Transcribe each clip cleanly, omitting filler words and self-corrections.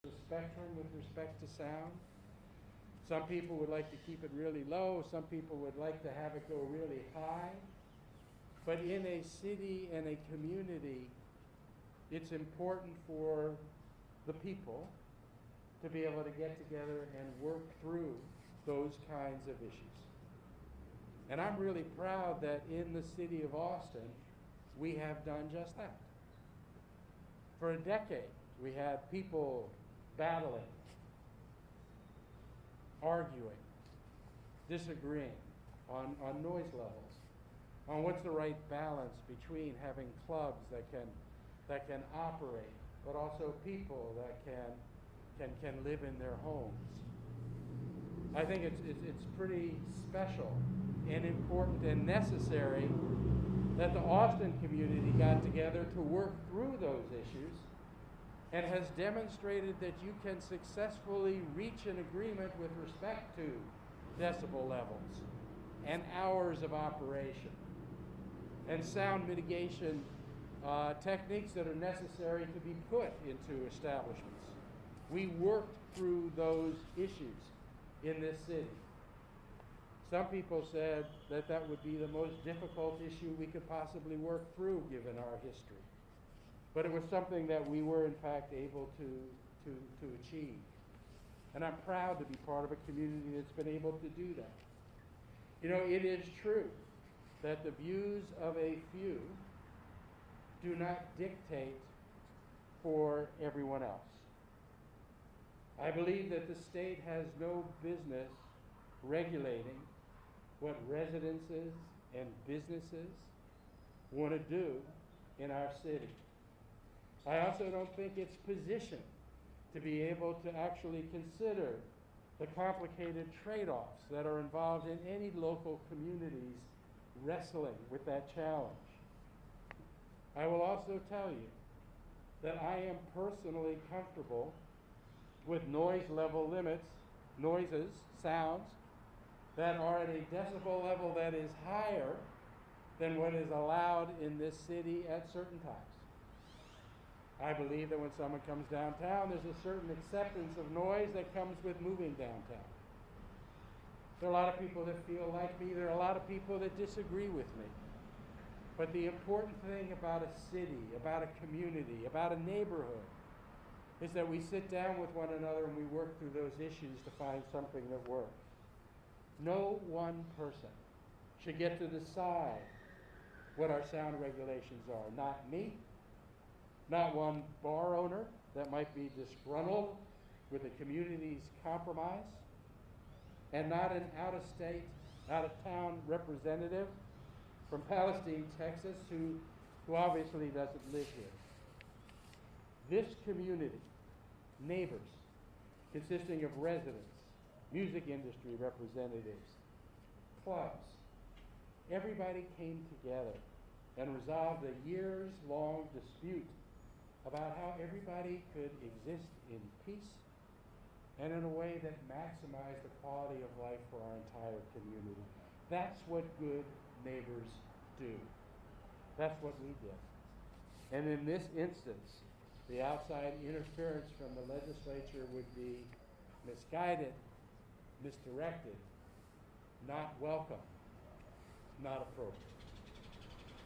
the spectrum with respect to sound. Some people would like to keep it really low. Some people would like to have it go really high. But in a city and a community, it's important for the people to be able to get together and work through those kinds of issues. And I'm really proud that in the city of Austin, we have done just that. For a decade, we had people battling, arguing, disagreeing on noise levels, on what's the right balance between having clubs that can operate, but also people that can live in their homes. I think it's pretty special and important and necessary that the Austin community got together to work through those issues and has demonstrated that you can successfully reach an agreement with respect to decibel levels and hours of operation and sound mitigation techniques that are necessary to be put into establishments. We worked through those issues in this city. Some people said that that would be the most difficult issue we could possibly work through given our history. But it was something that we were in fact able to achieve. And I'm proud to be part of a community that's been able to do that. You know, it is true that the views of a few do not dictate for everyone else. I believe that the state has no business regulating what residences and businesses want to do in our city. I also don't think it's positioned to be able to actually consider the complicated trade-offs that are involved in any local communities wrestling with that challenge. I will also tell you that I am personally comfortable with noise level limits, noises, sounds, that are at a decibel level that is higher than what is allowed in this city at certain times. I believe that when someone comes downtown, there's a certain acceptance of noise that comes with moving downtown. There are a lot of people that feel like me. There are a lot of people that disagree with me. But the important thing about a city, about a community, about a neighborhood, is that we sit down with one another and we work through those issues to find something that works. No one person should get to decide what our sound regulations are. Not me, not one bar owner that might be disgruntled with the community's compromise, and not an out-of-state, out-of-town representative from Palestine, Texas, who obviously doesn't live here. This community, neighbors, consisting of residents, music industry representatives, clubs, everybody came together and resolved a years-long dispute about how everybody could exist in peace and in a way that maximized the quality of life for our entire community. That's what good neighbors do. That's what we did. And in this instance, the outside interference from the legislature would be misguided, misdirected, not welcome, not appropriate.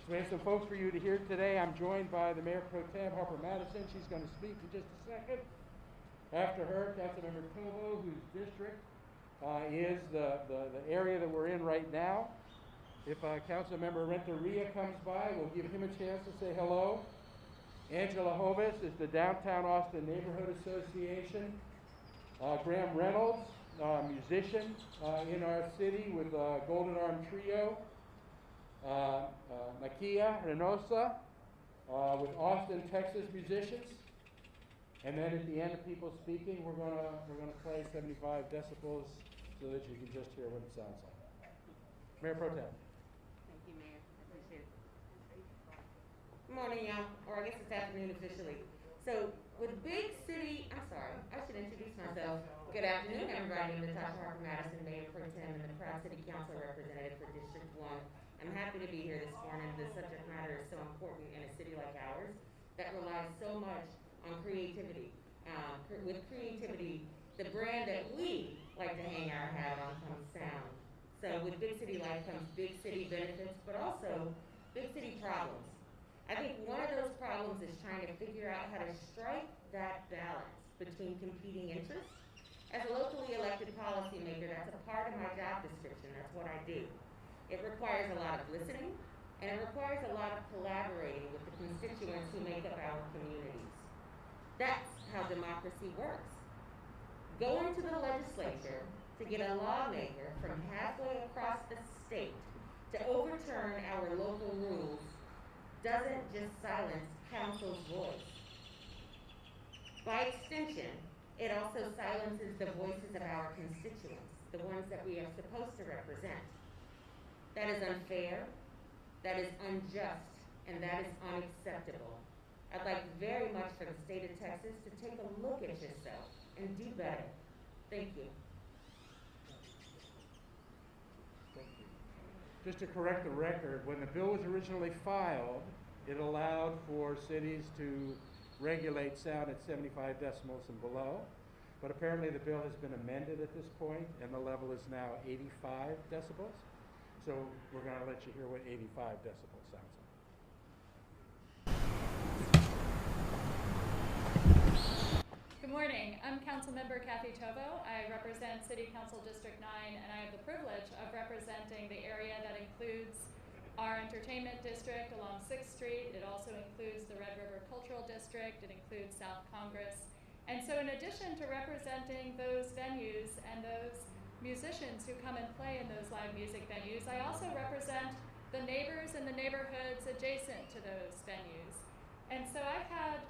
So we have some folks for you to hear today. I'm joined by the Mayor Pro Tem, Harper Madison. She's going to speak in just a second. After her, Councilmember Tovo, whose district is the area that we're in right now. If Councilmember Renteria comes by, we'll give him a chance to say hello. Angela Hovis is the Downtown Austin Neighborhood Association. Graham Reynolds, musician in our city with Golden Arm Trio. Makia Reynosa with Austin, Texas musicians. And then at the end of people speaking, we're gonna play 75 decibels so that you can just hear what it sounds like. Mayor Pro Tem. Thank you, Mayor. I appreciate it. Good morning, y'all, or I guess it's afternoon officially. So, with big city, I'm sorry, I should introduce myself. Good afternoon, everybody. I'm Natasha Harper Madison, Mayor Pro Tem and the proud City Council representative for District 1. I'm happy to be here this morning. The subject matter is so important in a city like ours that relies so much on creativity. with creativity, the brand that we like to hang our hat on comes sound. So with Big City Life comes big city benefits, but also big city problems. I think one of those problems is trying to figure out how to strike that balance between competing interests. As a locally elected policymaker, that's a part of my job description. That's what I do. It requires a lot of listening, and it requires a lot of collaborating with the constituents who make up our communities. That's how democracy works. Going to the legislature to get a lawmaker from halfway across the state to overturn our local rules doesn't just silence council's voice. By extension, it also silences the voices of our constituents, the ones that we are supposed to represent. That is unfair, that is unjust, and that is unacceptable. I'd like very much for the state of Texas to take a look at yourself and do better. Thank you. Just to correct the record, when the bill was originally filed, it allowed for cities to regulate sound at 75 decibels and below. But apparently the bill has been amended at this point, and the level is now 85 decibels. So we're going to let you hear what 85 decibels sounds like. Good morning. I'm Councilmember Kathy Tovo. I represent City Council District 9, and I have the privilege of representing the area that includes our entertainment district along 6th Street. It also includes the Red River Cultural District. It includes South Congress. And so in addition to representing those venues and those musicians who come and play in those live music venues, I also represent the neighbors and the neighborhoods adjacent to those venues. And so I've had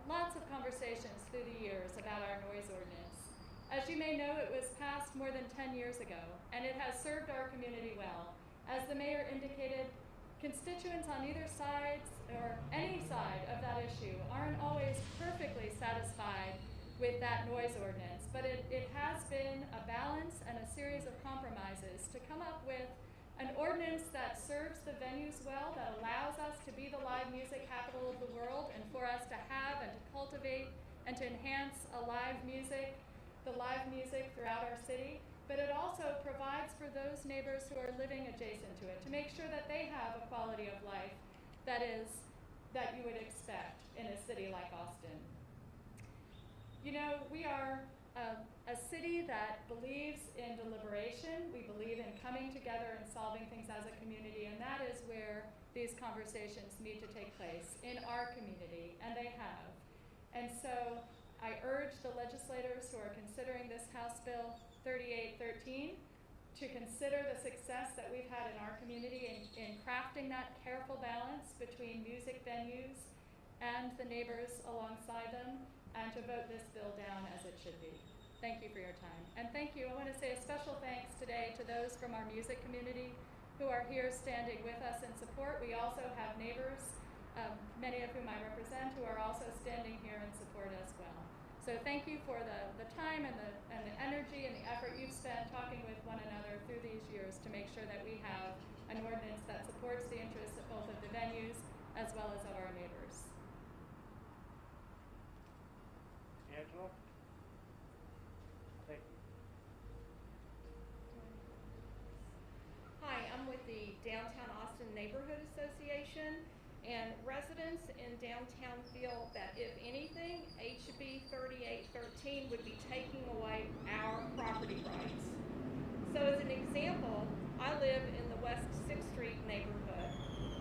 lots of conversations through the years about our noise ordinance. As you may know, it was passed more than 10 years ago, and it has served our community well. As the mayor indicated, constituents on either side or any side of that issue aren't always perfectly satisfied with that noise ordinance, but it has been a balance and a series of compromises to come up with an ordinance that serves the venues well, that allows us to be the live music capital of the world, and for us to have and to cultivate and to enhance the live music throughout our city. But it also provides for those neighbors who are living adjacent to it to make sure that they have a quality of life that you would expect in a city like Austin. You know, we are a city that believes in deliberation. We believe in coming together and solving things as a community, and that is where these conversations need to take place, in our community, and they have. And so I urge the legislators who are considering this House Bill 3813 to consider the success that we've had in our community in crafting that careful balance between music venues and the neighbors alongside them, and to vote this bill down as it should be. Thank you for your time. And thank you, I want to say a special thanks today to those from our music community who are here standing with us in support. We also have neighbors, many of whom I represent, who are also standing here in support as well. So thank you for the time and the energy and the effort you've spent talking with one another through these years to make sure that we have an ordinance that supports the interests of both of the venues as well as of our neighbors. Angela? Thank you. Hi, I'm with the Downtown Austin Neighborhood Association, and residents in downtown feel that if anything, HB 3813 would be taking away our property rights. So as an example, I live in the West 6th Street neighborhood,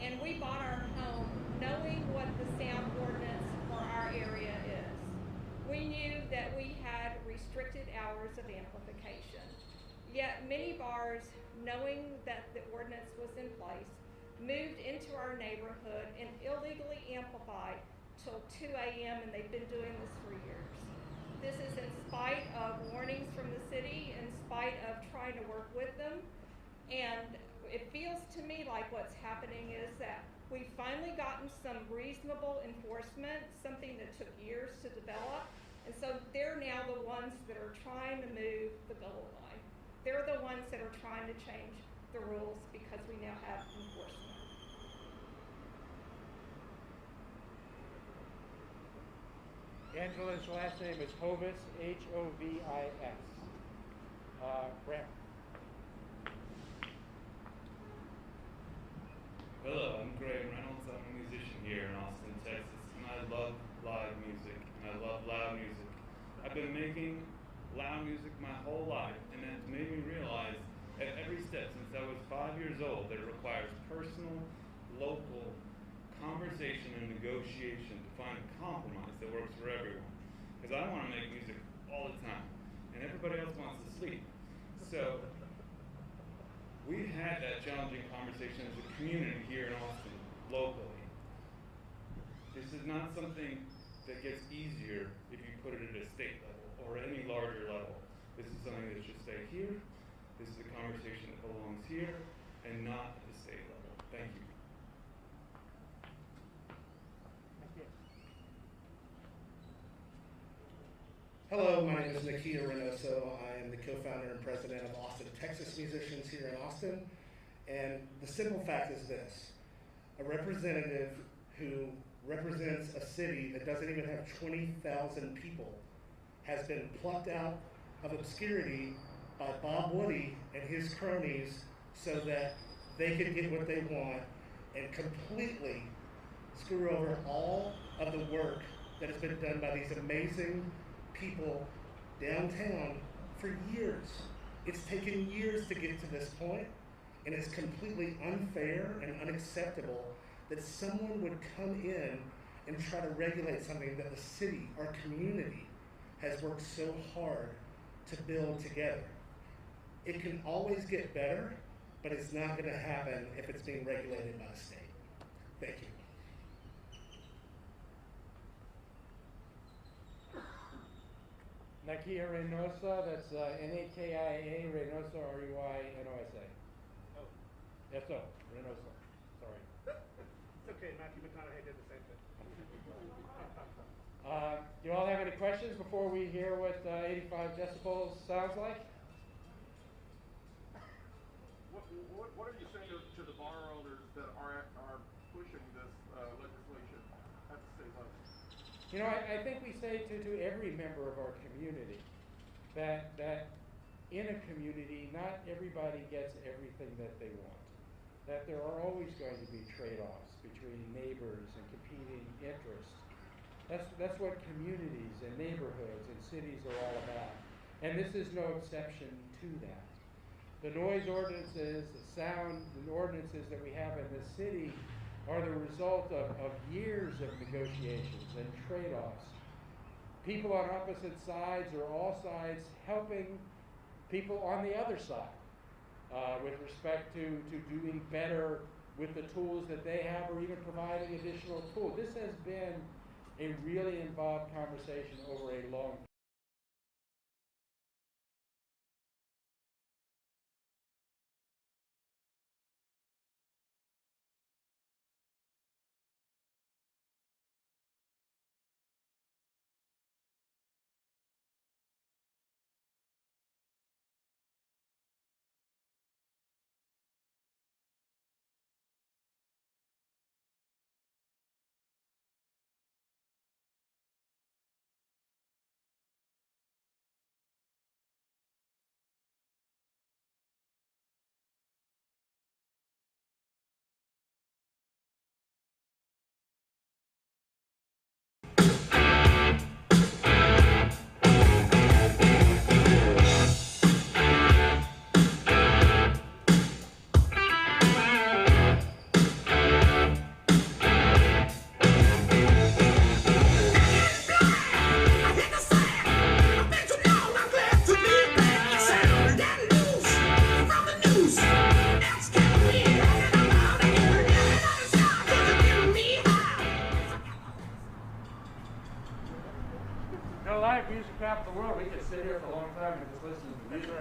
and we bought our home knowing what the sound ordinance for our area is. We knew that we had restricted hours of amplification. Yet many bars, knowing that the ordinance was in place, moved into our neighborhood and illegally amplified till 2 a.m. and they've been doing this for years. This is in spite of warnings from the city, in spite of trying to work with them. And it feels to me like what's happening is that we've finally gotten some reasonable enforcement, something that took years to develop. And so they're now the ones that are trying to move the goal line. They're the ones that are trying to change the rules because we now have enforcement. Angela's last name is Hovis, H-O-V-I-S. Graham. Hello, I'm Graham Reynolds. I'm a musician here in Austin, Texas, and I love live music, and I love loud music. I've been making loud music my whole life, and it's made me realize at every step since I was 5 years old that it requires personal, local conversation and negotiation to find a compromise that works for everyone. Because I want to make music all the time, and everybody else wants to sleep. So we've had that challenging conversation as a community here in Austin, locally. This is not something that gets easier if you put it at a state level or any larger level. This is something that should stay here. This is a conversation that belongs here and not at the state level. Thank you. Hello, my name is Nakia Reynoso. I am the co-founder and president of Austin, Texas Musicians here in Austin. And the simple fact is this: a representative who represents a city that doesn't even have 20,000 people has been plucked out of obscurity by Bob Woody and his cronies so that they could get what they want and completely screw over all of the work that has been done by these amazing people downtown for years. It's taken years to get to this point, and it's completely unfair and unacceptable that someone would come in and try to regulate something that the city, our community, has worked so hard to build together. It can always get better, but it's not going to happen if it's being regulated by the state. Thank you. Nakia Reynosa, that's N-A-K-I-A, Reynosa, R-U-I-N-O-S-A. Oh. Yes, so, Reynosa, sorry. It's okay, Matthew McConaughey did the same thing. Do you all have any questions before we hear what 85 decibels sounds like? What are you saying to the bar owners that are pushing this legislation at the state level? You know, I think we say to every member of our community that in a community, not everybody gets everything that they want. That there are always going to be trade-offs between neighbors and competing interests. That's what communities and neighborhoods and cities are all about. And this is no exception to that. The noise ordinances, the sound ordinances that we have in this city are the result of years of negotiations and trade-offs. People on opposite sides or all sides helping people on the other side with respect to doing better with the tools that they have or even providing additional tools. This has been a really involved conversation over a long time. Live music half the world, we could sit here for a long time and just listen to music.